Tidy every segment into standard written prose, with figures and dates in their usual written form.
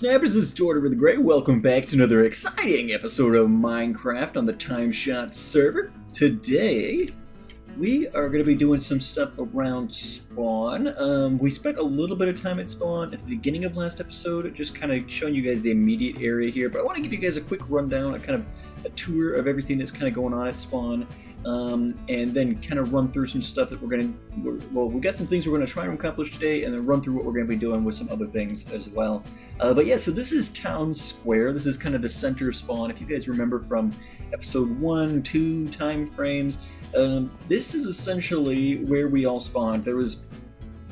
Snappers, it's Tortimer the Great. Welcome back to another exciting episode of Minecraft on the TimeShot server. Today, we are going to be doing some stuff around spawn. We spent a little bit of time at spawn at the beginning of last episode, just kind of showing you guys the immediate area here, but I want to give you guys a quick rundown, a tour of everything that's kind of going on at spawn. And then kind of run through some stuff that we got some things we're going to try and accomplish today, and then run through what we're going to be doing with some other things as well. But yeah, so this is Town Square. This is kind of the center of spawn. If you guys remember from episode 1, 2 time frames, this is essentially where we all spawned. There was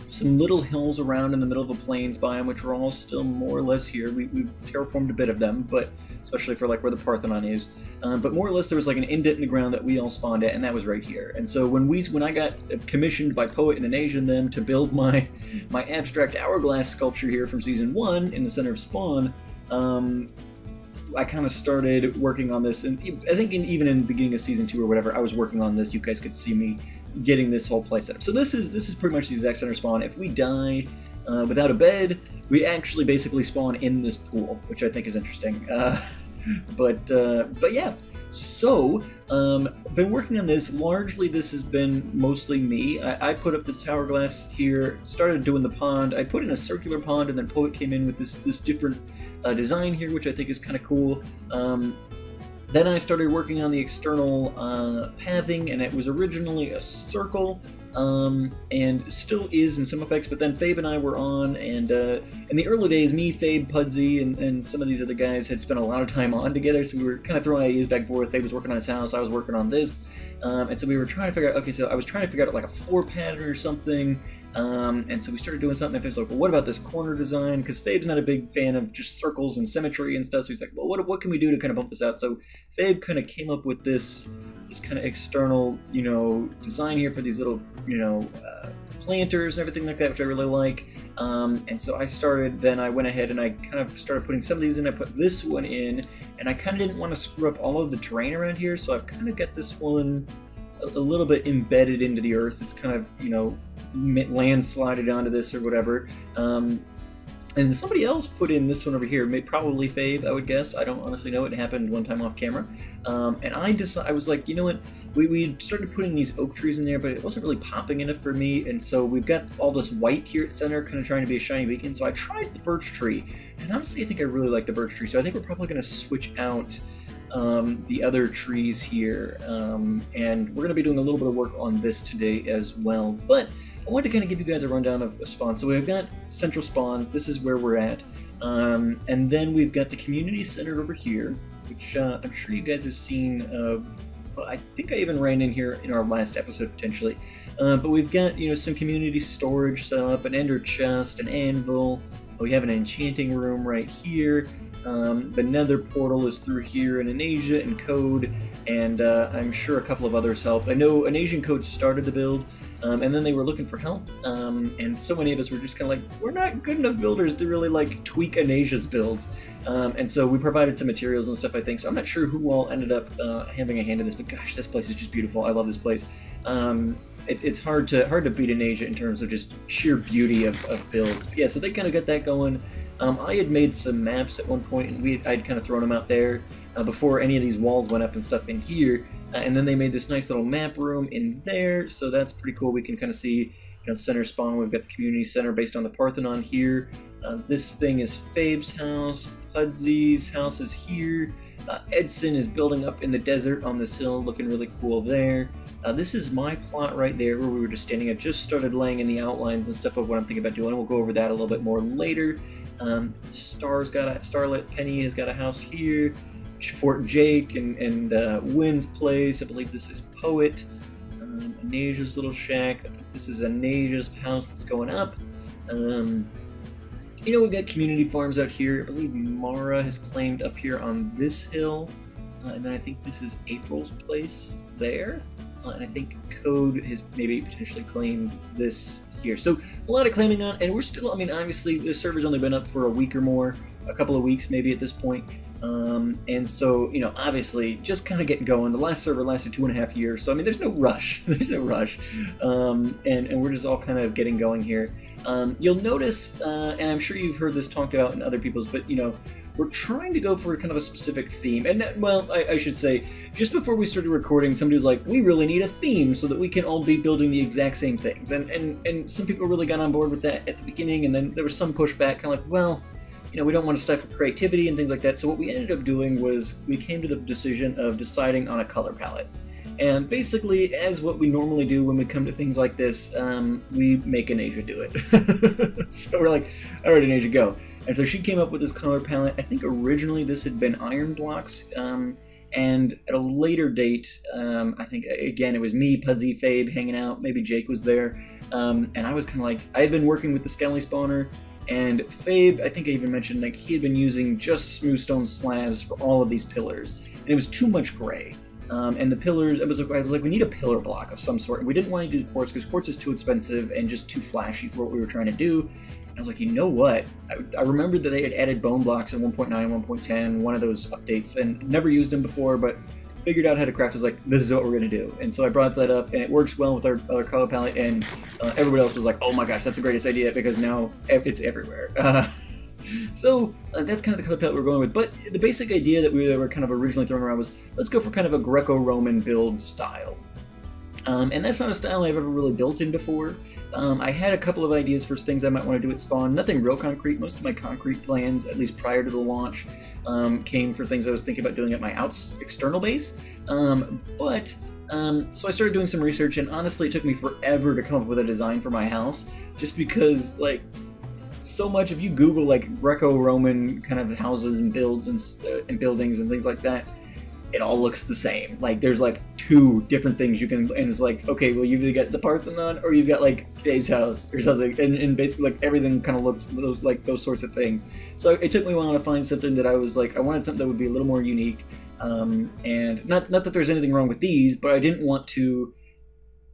some little hills around in the middle of a plains biome, which are all still more or less here. We've terraformed a bit of them, but especially for like where the Parthenon is. But more or less there was like an indent in the ground that we all spawned at, and that was right here. And so when I got commissioned by Poet and Asia and them to build my abstract hourglass sculpture here from season 1 in the center of spawn, I kind of started working on this, and I think even in the beginning of season 2 or whatever, I was working on this. You guys could see me getting this whole place set up. So this is pretty much the exact center spawn. If we die without a bed, we actually basically spawn in this pool, which I think is interesting. But yeah, so been working on this. Largely this has been mostly me. I put up this hourglass here, started doing the pond. I put in a circular pond, and then Poet came in with this different design here, which I think is kind of cool. Then I started working on the external pathing, and it was originally a circle, and still is in some effects, but then Fabe and I were on, and in the early days, me, Fabe, Pudsey, and some of these other guys had spent a lot of time on together, so we were kind of throwing ideas back and forth. Fabe was working on his house, I was working on this, and so we were trying to figure out, okay, so I was trying to figure out like a floor pattern or something, and so we started doing something, and Fabe's like, well, what about this corner design? Because Fabe's not a big fan of just circles and symmetry and stuff, so he's like, well, what can we do to kind of bump this out? So Fabe kind of came up with this kind of external, design here for these little, planters and everything like that, which I really like. And so I went ahead and I kind of started putting some of these in. I put this one in, and I kind of didn't want to screw up all of the terrain around here, so I've kind of got this one a little bit embedded into the earth. It's kind of, landslided onto this or whatever. And somebody else put in this one over here, probably Fabe, I would guess. I don't honestly know. It happened one time off camera. And I was like, you know what? We started putting these oak trees in there, but it wasn't really popping enough for me. And so we've got all this white here at center, kind of trying to be a shiny beacon. So I tried the birch tree. And honestly, I think I really like the birch tree. So I think we're probably going to switch out the other trees here. And we're going to be doing a little bit of work on this today as well. But I wanted to kind of give you guys a rundown of spawn. So we've got central spawn, this is where we're at, and then we've got the community center over here, which I'm sure you guys have seen. I think I even ran in here in our last episode potentially, but we've got some community storage set up, an ender chest, an anvil. We have an enchanting room right here. The nether portal is through here, and an Asia and Code, and I'm sure a couple of others helped. I know an Asian Code started the build, and then they were looking for help, and so many of us were just kind of like, we're not good enough builders to really like tweak an Asia's builds, and so we provided some materials and stuff, I think. So I'm not sure who all ended up having a hand in this, but gosh, this place is just beautiful. I love this place. It's hard to beat an Asia in terms of just sheer beauty of builds. But yeah, so they kind of got that going. I had made some maps at one point, and I'd kind of thrown them out there before any of these walls went up and stuff in here, and then they made this nice little map room in there, so that's pretty cool. We can kind of see, center spawn. We've got the community center based on the Parthenon here. This thing is Fabe's house. Pudsey's house is here. Edson is building up in the desert on this hill, looking really cool there. This is my plot right there where we were just standing. I just started laying in the outlines and stuff of what I'm thinking about doing. We'll go over that a little bit more later. Starlet Penny has got a house here. Fort Jake and Wynn's place. I believe this is Poet. Anasia's little shack. I think this is Anasia's house that's going up. We've got community farms out here. I believe Mara has claimed up here on this hill. And then I think this is April's place there. And I think Code has maybe potentially claimed this here. So a lot of claiming on, and we're still, obviously the server's only been up for a week or more, a couple of weeks maybe at this point. And so, obviously just kind of getting going. The last server lasted 2.5 years, so there's no rush. There's no rush. And we're just all kind of getting going here. You'll notice, and I'm sure you've heard this talked about in other people's, but we're trying to go for kind of a specific theme. And well, I should say, just before we started recording, somebody was like, we really need a theme so that we can all be building the exact same things. And some people really got on board with that at the beginning, and then there was some pushback, kind of like, well, we don't want to stifle creativity and things like that. So what we ended up doing was we came to the decision of deciding on a color palette. And basically, as what we normally do when we come to things like this, we make Anasia do it. So we're like, all right, Anasia, go. And so she came up with this color palette. I think originally this had been iron blocks, and at a later date, I think, again, it was me, Puzzy, Fabe hanging out, maybe Jake was there, and I was kind of like, I had been working with the Skelly spawner, and Fabe, I think I even mentioned, like, he had been using just smooth stone slabs for all of these pillars, and it was too much gray. And the pillars, I was like, we need a pillar block of some sort. And we didn't want to do quartz because quartz is too expensive and just too flashy for what we were trying to do. And I was like, you know what? I remembered that they had added bone blocks in 1.9, 1.10, one of those updates, and never used them before, but figured out how to craft. I was like, this is what we're going to do. And so I brought that up, and it works well with our other color palette, and everybody else was like, oh my gosh, that's the greatest idea, because now it's everywhere. So that's kind of the color palette we're going with, but the basic idea that we were kind of originally throwing around was, let's go for kind of a Greco-Roman build style. And that's not a style I've ever really built in before. I had a couple of ideas for things I might want to do at spawn, nothing real concrete. Most of my concrete plans, at least prior to the launch, came for things I was thinking about doing at my external base. So I started doing some research, and honestly it took me forever to come up with a design for my house, just because, like, so much, if you Google like Greco-Roman kind of houses and builds and buildings and things like that, it all looks the same. Like, there's like two different things you can, and it's like, okay, well, you've either got the Parthenon or you've got like Dave's house or something, and basically like everything kind of looks those sorts of things. So it took me a while to find something that I was like, I wanted something that would be a little more unique, and not that there's anything wrong with these, but I didn't want to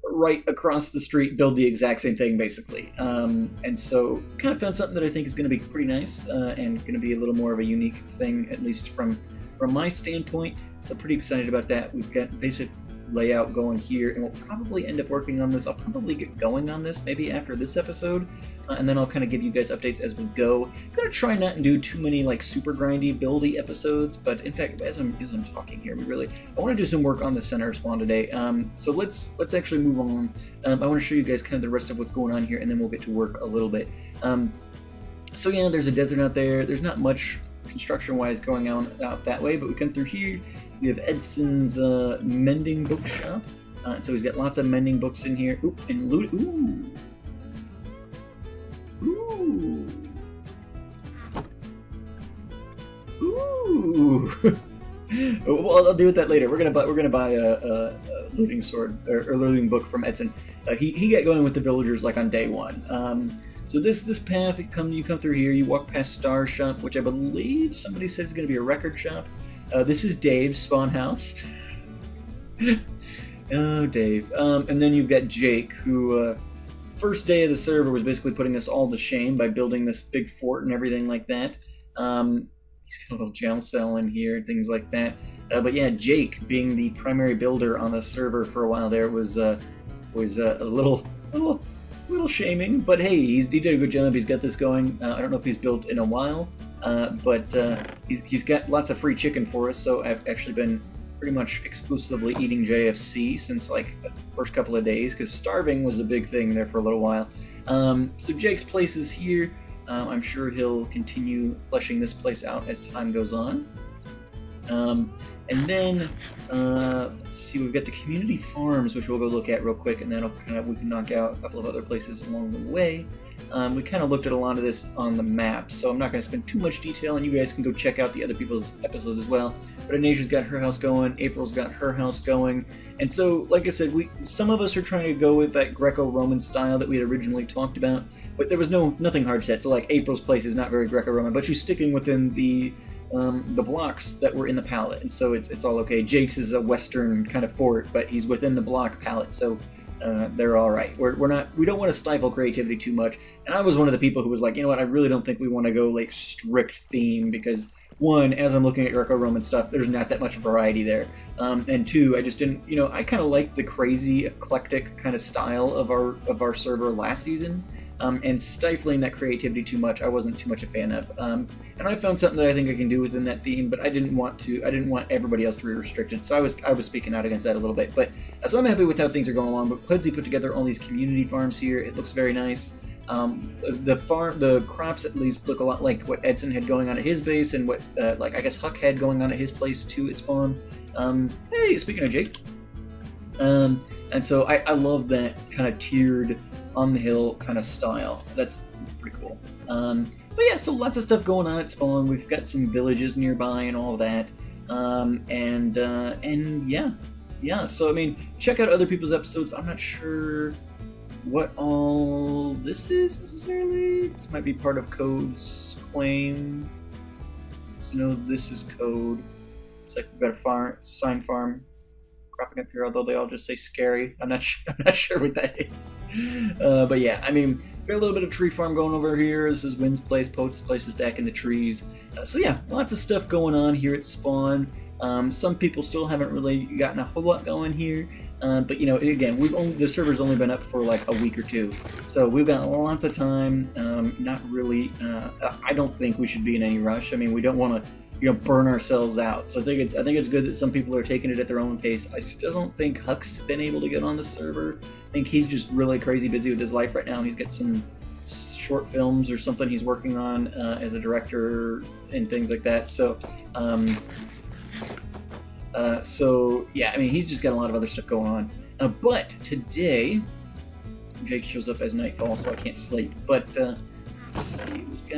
right across the street build the exact same thing, basically. And so kind of found something that I think is going to be pretty nice, and going to be a little more of a unique thing, at least from my standpoint. So pretty excited about that. We've got basic layout going here, and we'll probably end up working on this. I'll probably get going on this maybe after this episode, and then I'll kind of give you guys updates as we go. I'm gonna try not to do too many like super grindy buildy episodes, but in fact, as I'm talking here, I want to do some work on the center of spawn today. So let's actually move on. I want to show you guys kind of the rest of what's going on here, and then we'll get to work a little bit. So yeah, there's a desert out there. There's not much construction-wise going on out that way, but we come through here. We have Edson's mending bookshop. So he's got lots of mending books in here. Ooh, and loot. Ooh. Ooh. Ooh. Well, I'll deal with that later. We're gonna buy a looting sword or looting book from Edson. He got going with the villagers like on day one. So this path, you come through here. You walk past Star's shop, which I believe somebody said is going to be a record shop. This is Dave's spawn house. Oh, Dave. And then you've got Jake, who first day of the server was basically putting us all to shame by building this big fort and everything like that. He's got a little jail cell in here, things like that. But yeah, Jake, being the primary builder on the server for a while there, was a little shaming, but hey, he did a good job. He's got this going. I don't know if he's built in a while, but he's got lots of free chicken for us, so I've actually been pretty much exclusively eating JFC since like the first couple of days, because starving was a big thing there for a little while. So Jake's place is here. I'm sure he'll continue fleshing this place out as time goes on. And then, let's see, we've got the community farms, which we'll go look at real quick, and then we can knock out a couple of other places along the way. We kind of looked at a lot of this on the map, so I'm not going to spend too much detail, and you guys can go check out the other people's episodes as well. But Anasia's got her house going, April's got her house going, and so, like I said, some of us are trying to go with that Greco-Roman style that we had originally talked about, but there was nothing hard set. So like April's place is not very Greco-Roman, but she's sticking within the blocks that were in the palette, and so it's all okay. Jake's is a western kind of fort, but he's within the block palette, so they're all right. We don't want to stifle creativity too much. And I was one of the people who was like, you know what, I really don't think we want to go like strict theme, because one, as I'm looking at Greco-Roman stuff, there's not that much variety there, and two, I just didn't, I kind of liked the crazy eclectic kind of style of our server last season. and stifling that creativity too much, I wasn't too much a fan of. And I found something that I think I can do within that theme, but I didn't want everybody else to be restricted, so I was speaking out against that a little bit. But so I'm happy with how things are going along. But Pudsey put together all these community farms here. It looks very nice. The crops at least look a lot like what Edson had going on at his base, and what like I guess Huck had going on at his place too at spawn. Hey, speaking of Jake. And so I love that kind of tiered on the hill kind of style. That's pretty cool. But yeah, so lots of stuff going on at spawn. We've got some villages nearby and all of that. And yeah. So I mean, check out other people's episodes. I'm not sure what all this is necessarily. This might be part of Code's claim. So no, this is Code. It's like we've got a sign farm cropping up here, although they all just say scary. I'm not sure what that is. But yeah, I mean, we've got a little bit of tree farm going over here. This is Wynn's place. Pote's place is back in the trees. So yeah, lots of stuff going on here at spawn. Some people still haven't really gotten a whole lot going here. But you know, again, the server's only been up for like a week or two, so we've got lots of time. Not really. I don't think we should be in any rush. I mean, we don't want to, burn ourselves out. So I think it's good that some people are taking it at their own pace. I still don't think Huck's been able to get on the server. I think he's just really crazy busy with his life right now. He's got some short films or something he's working on as a director and things like that. So. So yeah, I mean, he's just got a lot of other stuff going on. But today, Jake shows up as nightfall, so I can't sleep. But let's see, we've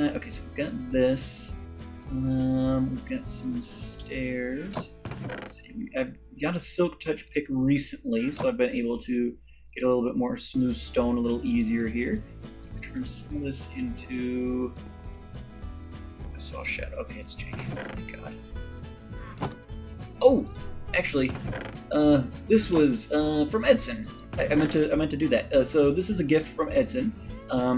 got this. We've got some stairs. Let's see, I've got a silk touch pick recently, so I've been able to get a little bit more smooth stone, a little easier here. Let's turn some of this into. I saw a shadow. Okay, it's Jake. Oh my god. Oh, actually, this was from Edson. I meant to do that. So this is a gift from Edson.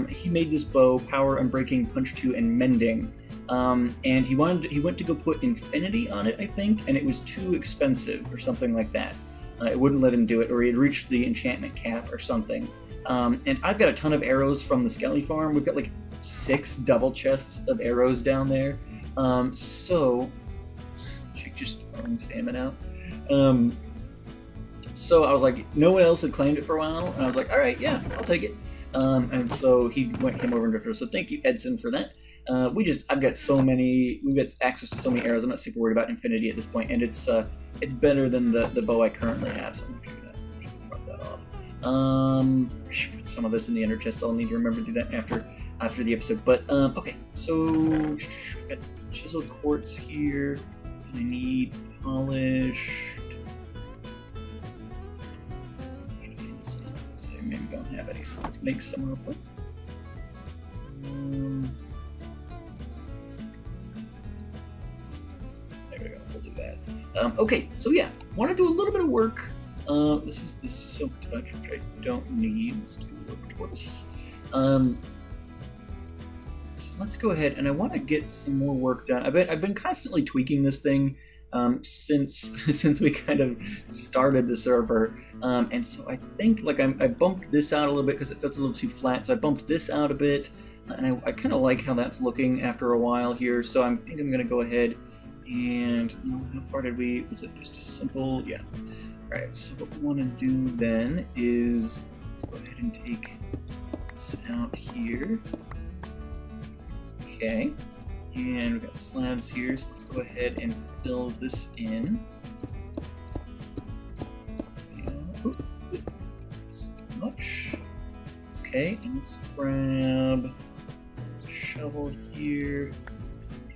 He made this bow, Power, Unbreaking, Punch 2, and Mending. And he went to go put Infinity on it, I think, and it was too expensive or something like that. It wouldn't let him do it, or he had reached the enchantment cap or something. And I've got a ton of arrows from the Skelly farm. We've got like 6 double chests of arrows down there. So. Just throwing salmon out. So I was like, no one else had claimed it for a while, and I was like, all right, yeah, I'll take it. And so he came over and directed. So thank you, Edson, for that. I've got we've got access to so many arrows. I'm not super worried about Infinity at this point, and it's better than the bow I currently have. So I'm gonna drop that off. I should put some of this in the ender chest. I'll need to remember to do that after the episode. But okay, so got chiseled quartz here. I need polished. So I maybe don't have any, so let's make some real quick. There we go, we'll do that. Okay, so yeah, want to do a little bit of work. This is the silk touch, which I don't need. Let's do Tortoise. So let's go ahead, and I want to get some more work done. I've been constantly tweaking this thing since we kind of started the server, and so I think like I bumped this out a little bit because it felt a little too flat. So I bumped this out a bit, and I kind of like how that's looking after a while here. So I think I'm gonna go ahead and how far did we? Was it just a simple? Yeah. All right. So what we want to do then is go ahead and take this out here. Okay, and we've got slabs here, so let's go ahead and fill this in. So much. Okay, and let's grab a shovel here.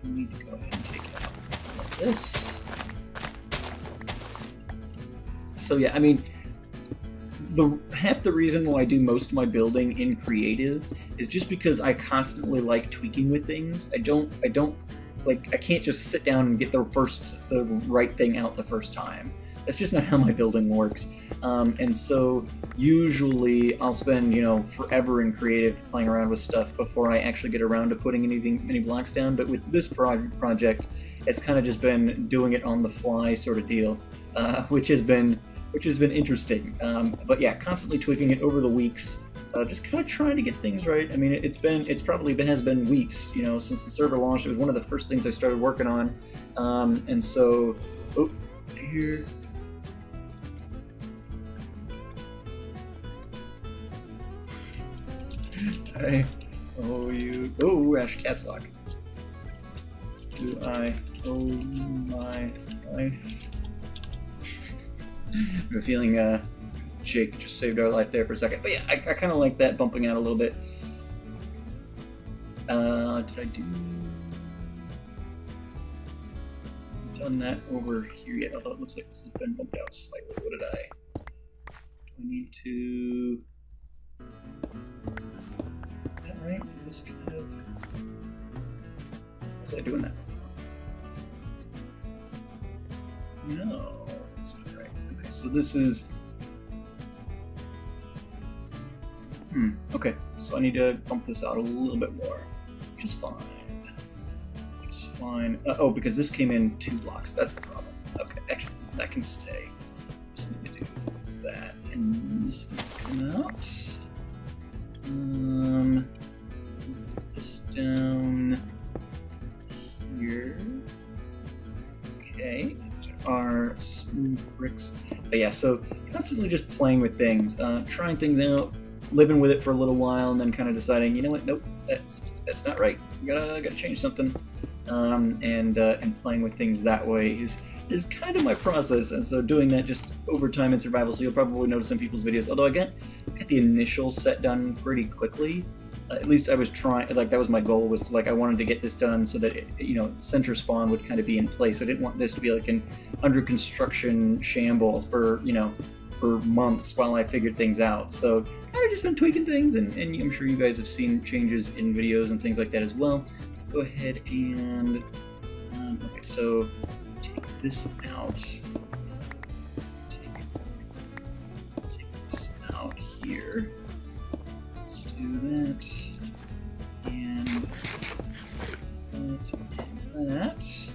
We need to go ahead and take out like this. So yeah, I mean, half the reason why I do most of my building in creative is just because I constantly like tweaking with things. I can't just sit down and get the right thing out the first time. That's just not how my building works. And so usually I'll spend, forever in creative playing around with stuff before I actually get around to putting any blocks down. But with this project, it's kind of just been doing it on the fly sort of deal, which has been interesting. But yeah, constantly tweaking it over the weeks. just kind of trying to get things right. I mean, it's probably has been weeks, you know, since the server launched. It was one of the first things I started working on, and so, oh, here. I owe you. Oh, Ash caps lock. Do I owe my life? I'm feeling Jake just saved our life there for a second. But yeah, I kind of like that bumping out a little bit. Did I do? Done that over here yet? Although it looks like this has been bumped out slightly. What did I? Do I need to? Is that right? Is this kind of? Was I doing that before? No, that's not right. Okay, so this is. Okay, so I need to bump this out a little bit more, which is fine. It's fine. Oh, because this came in 2 blocks. That's the problem. Okay, actually, that can stay. Just need to do that, and this needs to come out. Put this down here. Okay, our smooth bricks. But yeah, so constantly just playing with things, trying things out. Living with it for a little while, and then kind of deciding, you know what, nope, that's not right. Gotta change something, and playing with things that way is kind of my process. And so doing that just over time in survival. So you'll probably notice in people's videos. Although I got the initial set done pretty quickly. At least I was trying. Like that was my goal. Was to, like I wanted to get this done so that center spawn would kind of be in place. I didn't want this to be like an under construction shamble for for months while I figured things out. So kind of just been tweaking things, and I'm sure you guys have seen changes in videos and things like that as well. Let's go ahead and okay, so take this out. Take this out here. Let's do that. And that.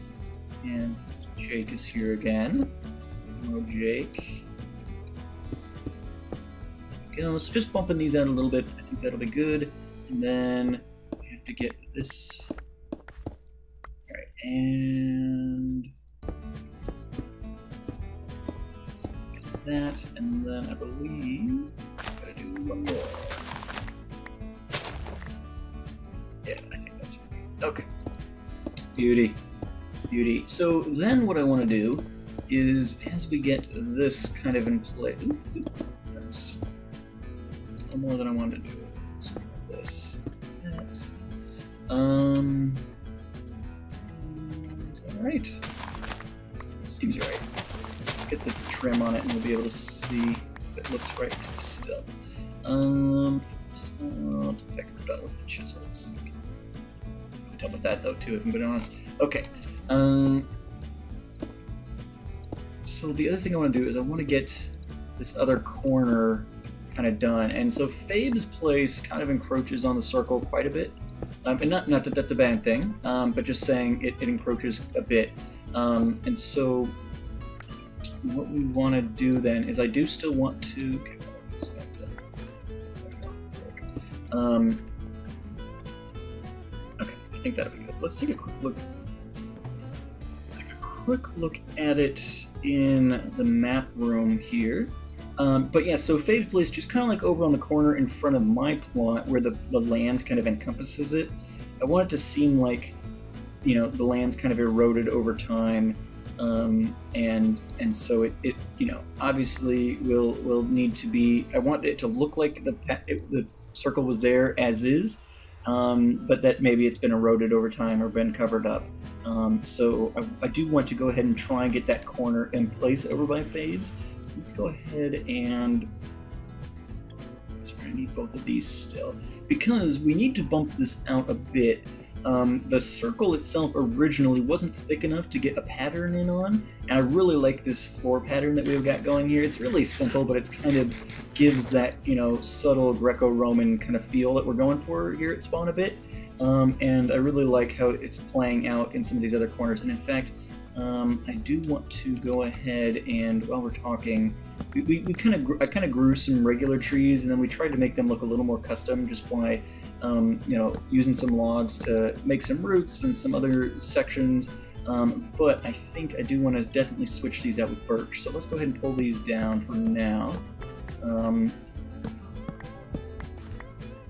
And Jake is here again. Hello, Jake. So just bumping these out a little bit, I think that'll be good. And then we have to get this. Alright, and get that, and then I believe I'm gonna do one more. Yeah, I think that's right. Okay. Beauty. Beauty. So then what I want to do is, as we get this kind of in place. There's more than I wanted to do. Let's do this. That. Alright. Seems right. Let's get the trim on it and we'll be able to see if it looks right to us still. So, in fact, we're done with the chisels. I'm done with that though too, if I'm being honest. Okay. So the other thing I want to do is I want to get this other corner kind of done, and so Fabe's place kind of encroaches on the circle quite a bit, and not that that's a bad thing, but just saying it encroaches a bit, and so what we want to do then is I do still want to okay, I think that'll be good. Let's take a quick look at it in the map room here. But yeah, so Fabe's place just kind of like over on the corner in front of my plot where the land kind of encompasses it. I want it to seem like, the land's kind of eroded over time, and so it obviously will need to be. I want it to look like the circle was there as is, but that maybe it's been eroded over time or been covered up. So I do want to go ahead and try and get that corner in place over by Fabe's. So let's go ahead and I need both of these still because we need to bump this out a bit. The circle itself originally wasn't thick enough to get a pattern in on, and I really like this floor pattern that we've got going here. It's really simple, but it's kind of gives that subtle Greco-Roman kind of feel that we're going for here at Spawn a bit. And I really like how it's playing out in some of these other corners. And in fact, I do want to go ahead and, while we're talking, I kind of grew some regular trees, and then we tried to make them look a little more custom, just by using some logs to make some roots and some other sections. But I think I do want to definitely switch these out with birch. So let's go ahead and pull these down for now.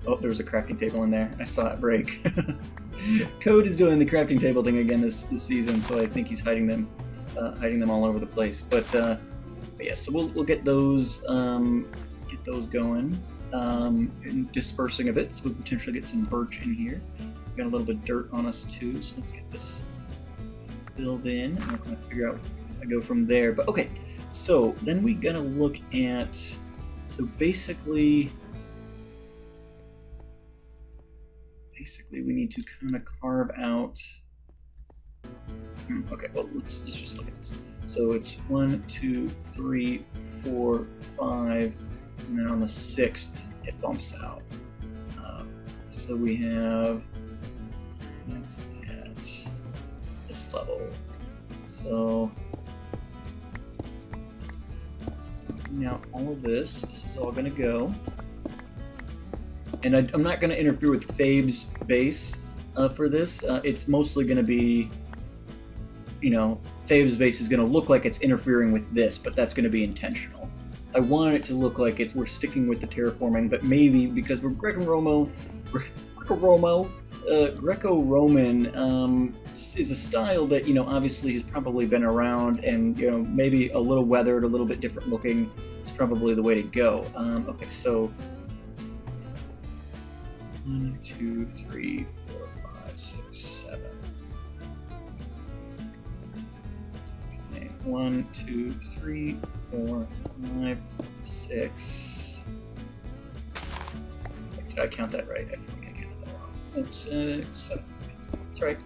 Oh, there was a crafting table in there. I saw it break. Code is doing the crafting table thing again this season, so I think he's hiding them all over the place. But yeah, so we'll get those going, and dispersing a bit, so we'll potentially get some birch in here. We've got a little bit of dirt on us too, so let's get this filled in, and we'll kind of figure out where I go from there. But okay, so then we gotta look at, so basically we need to kind of carve out. Okay, well let's just look at this. So it's 1, 2, 3, 4, 5, and then on the 6th it bumps out. So we have, that's at this level. So clean out all of this. This is all going to go. And I'm not going to interfere with Fabe's base for this. It's mostly going to be, Fabe's base is going to look like it's interfering with this, but that's going to be intentional. I want it to look like we're sticking with the terraforming, but maybe because we're Greco-Roman is a style that, obviously has probably been around, and, maybe a little weathered, a little bit different looking is probably the way to go. Okay, so 1, 2, 3, 4, 5, 6, 7. Okay, 1, 2, 3, 4, 5, 6. Did I count that right? I think I counted that wrong. Oops, 6, 7. That's right.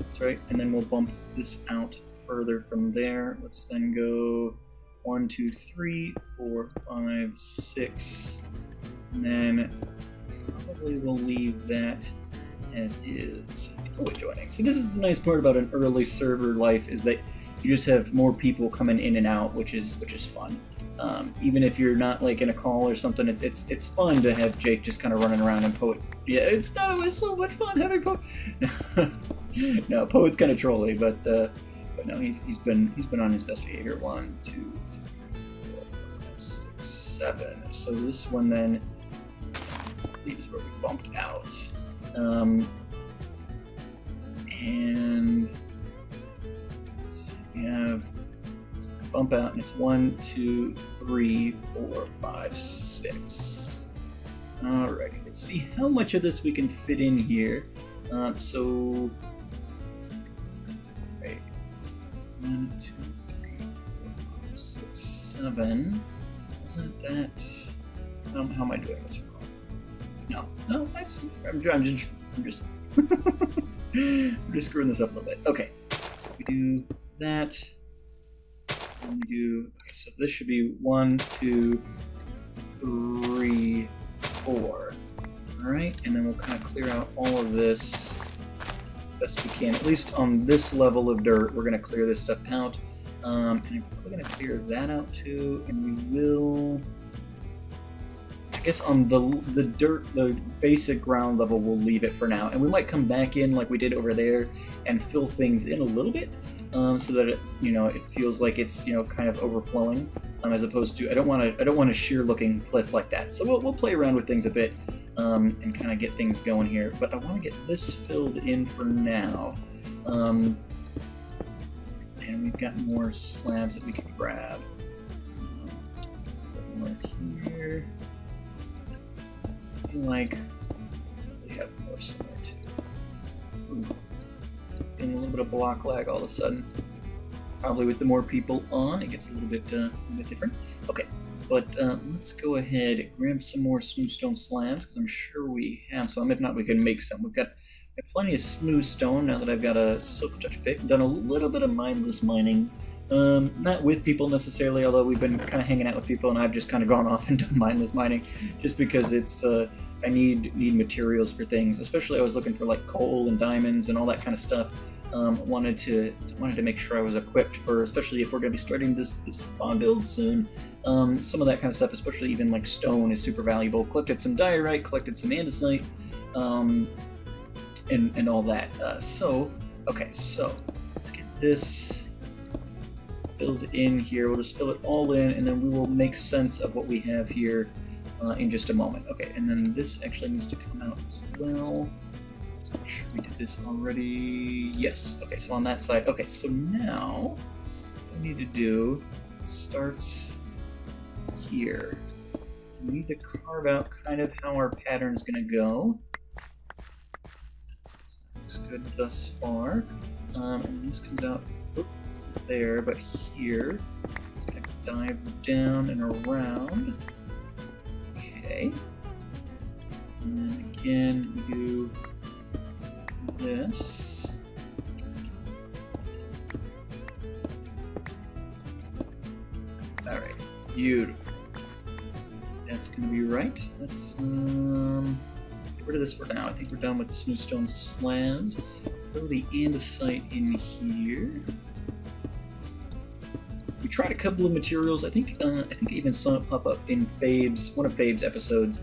That's right. And then we'll bump this out further from there. Let's then go 1, 2, 3, 4, 5, 6, and then probably we'll leave that as is. Oh, joining. So this is the nice part about an early server life, is that you just have more people coming in and out, which is fun. Even if you're not like in a call or something, it's fun to have Jake just kind of running around and Poet. Yeah, it's not always so much fun having Poet. No, Poet's kind of trolly, but no, he's been on his best behavior. 1, 2, 3, 4, 5, 6, 7. So this one then. These where we bumped out, and let's see, we have bump out, and it's 1, 2, 3, 4, 5, 6. Alrighty, let's see how much of this we can fit in here. So, right, 1, 2, 3, 4, 5, 6, 7. Wasn't that? How am I doing this wrong? No, I'm just I'm just screwing this up a little bit. Okay, so we do that, and we do. Okay, so this should be 1, 2, 3, 4. All right, and then we'll kind of clear out all of this best we can. At least on this level of dirt, we're going to clear this stuff out, and we're probably going to clear that out too. And we will. I guess on the dirt, the basic ground level, we'll leave it for now, and we might come back in like we did over there and fill things in a little bit, so that it feels like it's kind of overflowing, as opposed to I don't want a sheer looking cliff like that. So we'll play around with things a bit, and kind of get things going here. But I want to get this filled in for now, and we've got more slabs that we can grab. More here. Like we have more somewhere too. Getting a little bit of block lag all of a sudden. Probably with the more people on, it gets a little bit different. Okay, but let's go ahead and grab some more smooth stone slabs, because I'm sure we have some. If not, we can make some. We've got plenty of smooth stone now that I've got a silk touch pick. Done a little bit of mindless mining. Not with people necessarily, although we've been kind of hanging out with people, and I've just kind of gone off and done mindless mining, just because it's I need materials for things. Especially I was looking for like coal and diamonds and all that kind of stuff. wanted to make sure I was equipped for, especially if we're going to be starting this spawn build soon. Some of that kind of stuff, especially even like stone, is super valuable. Collected some diorite, collected some andesite, and all that. Okay, so let's get this filled in here. We'll just fill it all in, and then we will make sense of what we have here in just a moment. Okay, and then this actually needs to come out as well. Let's make sure we did this already. Yes. Okay, so on that side. Okay, so now what we need to do, it starts here. We need to carve out kind of how our pattern is going to go. So that looks good thus far. And this comes out there, but here it's going to dive down and around. Okay. And then again, we do this. Alright, beautiful. That's going to be right. Let's get rid of this for now. I think we're done with the smooth stone slabs. Throw the andesite in here. We tried a couple of materials. I think I even saw it pop up in one of Fabe's episodes.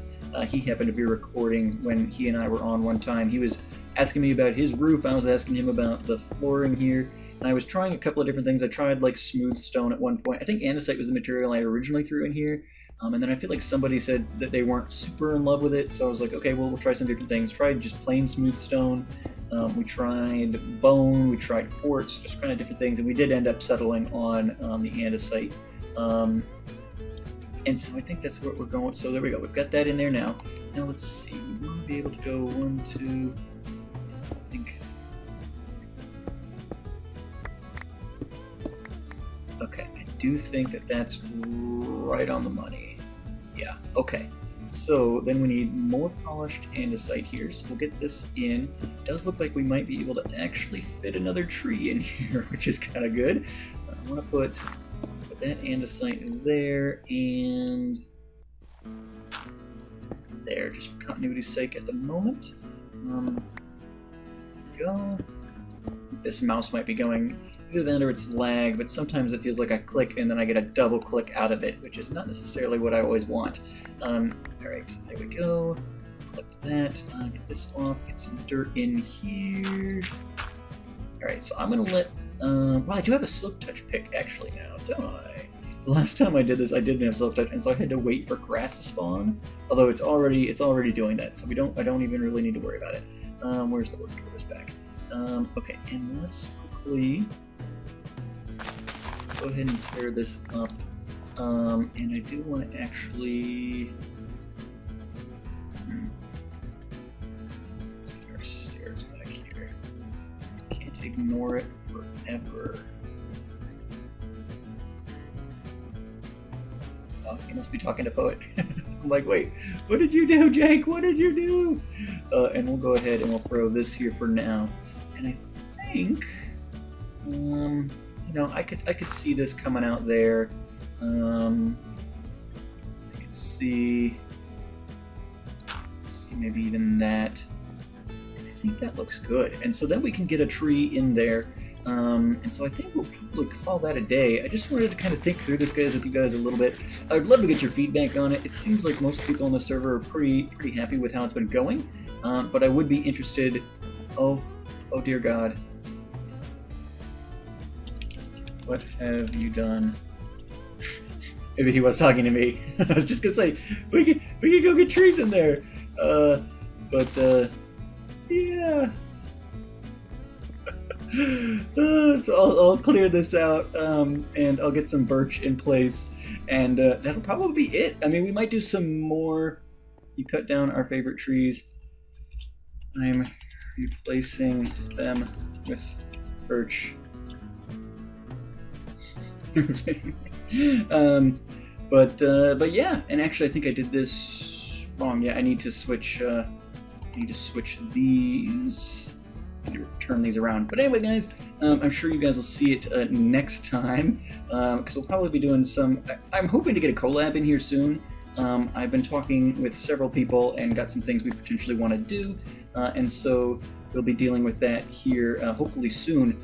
He happened to be recording when he and I were on one time. He was asking me about his roof. I was asking him about the flooring here. And I was trying a couple of different things. I tried like smooth stone at one point. I think andesite was the material I originally threw in here. And then I feel like somebody said that they weren't super in love with it. So I was like, okay, well, we'll try some different things. Tried just plain smooth stone. We tried bone. We tried quartz. Just kind of different things. And we did end up settling on the andesite. And so I think that's what we're going. So there we go. We've got that in there now. Now let's see. We want to be able to go 1, 2. I think. Okay. I do think that that's right on the money. Yeah. Okay. So then we need more polished andesite here. So we'll get this in. It does look like we might be able to actually fit another tree in here, which is kind of good. I want to put that andesite in there and there, just for continuity's sake at the moment. Go. I think this mouse might be going either that or it's lag, but sometimes it feels like I click and then I get a double click out of it, which is not necessarily what I always want. Alright, there we go. Collect that, get this off, get some dirt in here. Alright, so I'm going to let... well, I do have a silk touch pick actually now, don't I? The last time I did this, I didn't have silk touch, and so I had to wait for grass to spawn. Although it's already doing that, so I don't even really need to worry about it. Where's the work Tortoise back? Okay, and let's quickly go ahead and tear this up. And I do want to actually... Let's get our stairs back here. Can't ignore it forever. Oh, he must be talking to Poet. I'm like, wait, what did you do, Jake? What did you do? And we'll go ahead and we'll throw this here for now. And I think, you know, I could see this coming out there. I could see maybe even that. And I think that looks good. And so then we can get a tree in there. And so I think we'll probably call that a day. I just wanted to kind of think through this, guys, with you guys a little bit. I'd love to get your feedback on it. It seems like most people on the server are pretty happy with how it's been going. But I would be interested. Oh dear God. What have you done? Maybe he was talking to me. I was just gonna say we could go get trees in there. Yeah. So I'll clear this out, and I'll get some birch in place, and that'll probably be it. I mean, we might do some more. You cut down our favorite trees. I'm replacing them with birch. But yeah, and actually I think I did this wrong. Yeah, I need to switch these. I need to turn these around. But anyway, guys, I'm sure you guys will see it next time, because we'll probably be doing some... I'm hoping to get a collab in here soon. I've been talking with several people and got some things we potentially want to do, and so we'll be dealing with that here hopefully soon.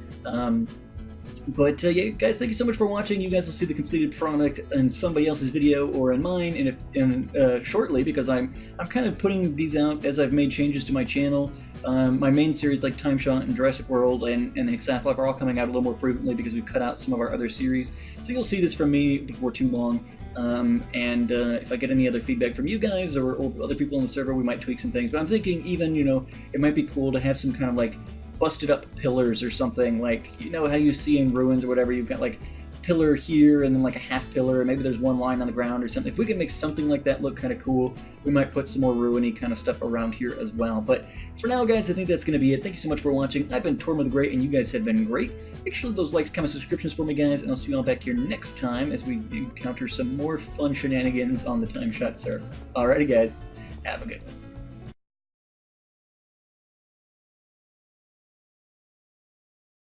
Yeah, guys, thank you so much for watching. You guys will see the completed product in somebody else's video or in mine shortly, because I'm kind of putting these out as I've made changes to my channel. My main series like TimeShot and Jurassic World and the Hexathlon are all coming out a little more frequently because we cut out some of our other series. So you'll see this from me before too long. If I get any other feedback from you guys or other people on the server, we might tweak some things. But I'm thinking even, it might be cool to have some kind of like busted up pillars or something, like, how you see in ruins or whatever, you've got like pillar here and then like a half pillar, and maybe there's one line on the ground or something. If we can make something like that look kind of cool, we might put some more ruiny kind of stuff around here as well. But for now, guys, I think that's going to be it. Thank you so much for watching. I've been Tortimer the Great, and you guys have been great. Make sure those likes, comments, subscriptions for me, guys, and I'll see you all back here next time as we encounter some more fun shenanigans on the TimeShot server. Alrighty, guys, have a good one.